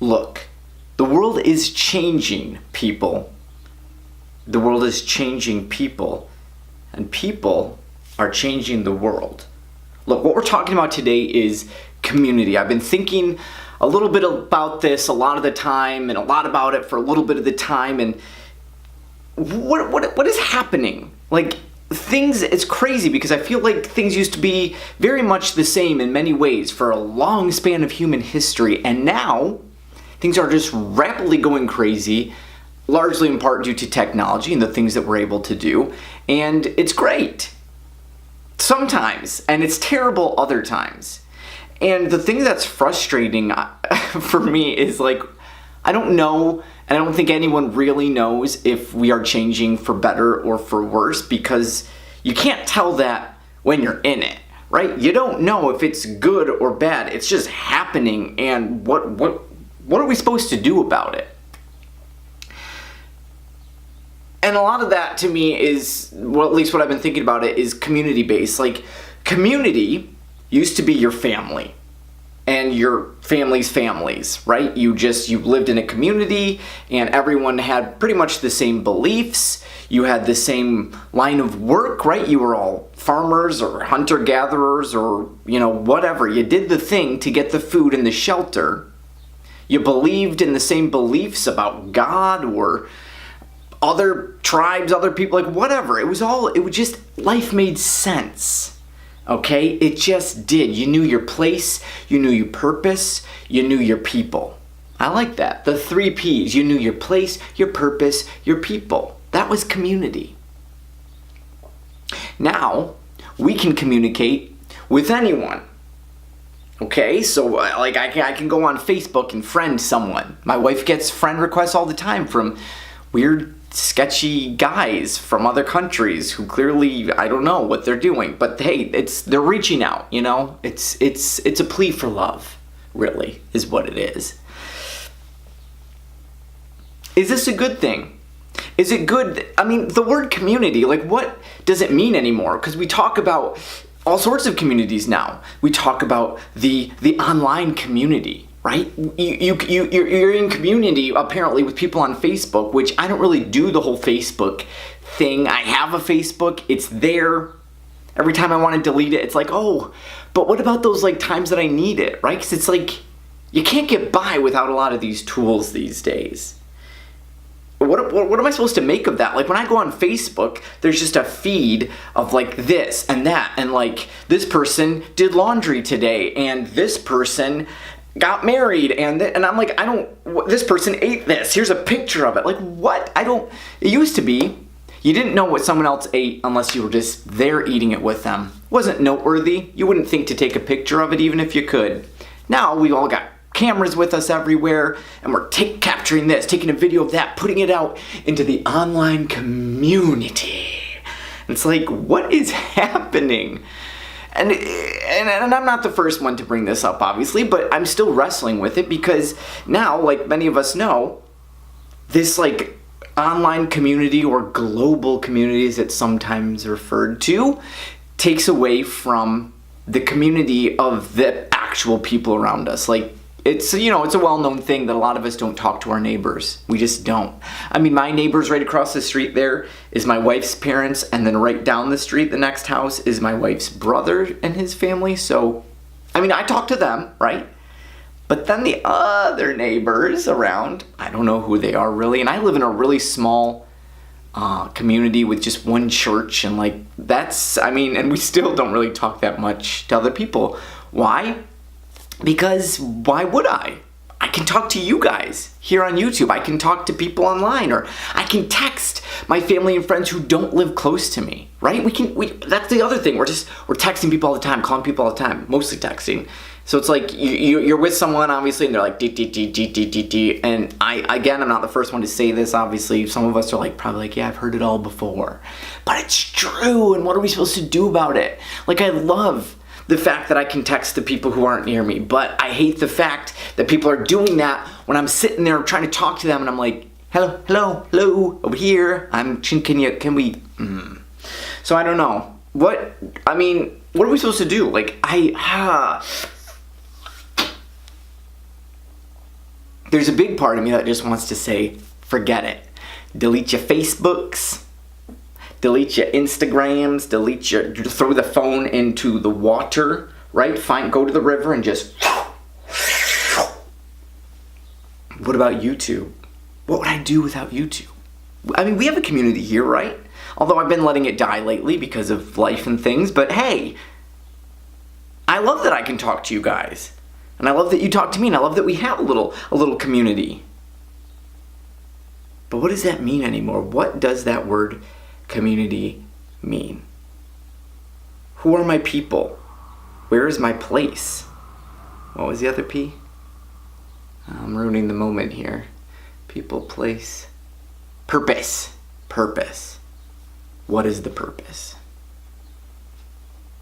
Look, the world is changing, people. The world is changing people, and people are changing the world. Look, what we're talking about today is community. I've been thinking a little bit about this a lot of the time, and a lot about it for a little bit of the time, and what is happening? Like, it's crazy because I feel like things used to be very much the same in many ways for a long span of human history, and now things are just rapidly going crazy, largely in part due to technology and the things that we're able to do, and it's great sometimes, and it's terrible other times. And the thing that's frustrating for me is, like, I don't know, and I don't think anyone really knows if we are changing for better or for worse, because you can't tell that when you're in it, right? You don't know if it's good or bad. It's just happening, and what are we supposed to do about it? And a lot of that to me is, well, at least what I've been thinking about it, is community-based. Like, community used to be your family and your family's families, right? You lived in a community and everyone had pretty much the same beliefs. You had the same line of work, right? You were all farmers or hunter-gatherers or, whatever. You did the thing to get the food and the shelter. You believed in the same beliefs about God or other tribes, other people, like whatever. Life made sense. Okay? It just did. You knew your place, you knew your purpose, you knew your people. I like that. The 3 Ps. You knew your place, your purpose, your people. That was community. Now, we can communicate with anyone. Okay? So, like, I can go on Facebook and friend someone. My wife gets friend requests all the time from weird, sketchy guys from other countries who clearly, I don't know what they're doing, but hey, they're reaching out, It's a plea for love, really, is what it is. Is this a good thing? Is it good? I mean, the word community, like, what does it mean anymore? Because we talk about all sorts of communities now. We talk about the online community, right? You're in community apparently with people on Facebook, which I don't really do the whole Facebook thing. I have a Facebook, it's there. Every time I want to delete it, it's like, oh, but what about those like times that I need it, right? Because it's like, you can't get by without a lot of these tools these days. What am I supposed to make of that? Like, when I go on Facebook, there's just a feed of like this and that, and like this person did laundry today, and this person got married, and I'm like, this person ate this. Here's a picture of it. Like, what? It used to be, you didn't know what someone else ate unless you were just there eating it with them. It wasn't noteworthy. You wouldn't think to take a picture of it even if you could. Now we all got cameras with us everywhere, and we're capturing this, taking a video of that, putting it out into the online community. It's like, what is happening? And I'm not the first one to bring this up, obviously, but I'm still wrestling with it because now, like many of us know, this like online community or global community as it's sometimes referred to takes away from the community of the actual people around us. Like, it's a well-known thing that a lot of us don't talk to our neighbors. We just don't. I mean, my neighbors right across the street there is my wife's parents, and then right down the street, the next house, is my wife's brother and his family. So, I mean, I talk to them, right? But then the other neighbors around, I don't know who they are really, and I live in a really small community with just one church, and like, and we still don't really talk that much to other people. Why? Because why would I? I can talk to you guys here on YouTube. I can talk to people online, or I can text my family and friends who don't live close to me, right? That's the other thing. We're texting people all the time, calling people all the time, mostly texting. So it's like you're with someone, obviously, and they're like, dee. And I'm not the first one to say this, obviously. Some of us are probably like, yeah, I've heard it all before. But it's true, and what are we supposed to do about it? Like, I love the fact that I can text the people who aren't near me, but I hate the fact that people are doing that when I'm sitting there trying to talk to them, and I'm like, hello, over here. Can we? So I don't know. What are we supposed to do? Like, There's a big part of me that just wants to say, forget it. Delete your Facebooks, delete your Instagrams, throw the phone into the water, right? Go to the river and just... What about YouTube? What would I do without YouTube? I mean, we have a community here, right? Although I've been letting it die lately because of life and things, but hey, I love that I can talk to you guys. And I love that you talk to me, and I love that we have a little community. But what does that mean anymore? What does that word community mean? Who are my people? Where is my place? What was the other P? I'm ruining the moment here. People, place, purpose. Purpose. What is the purpose?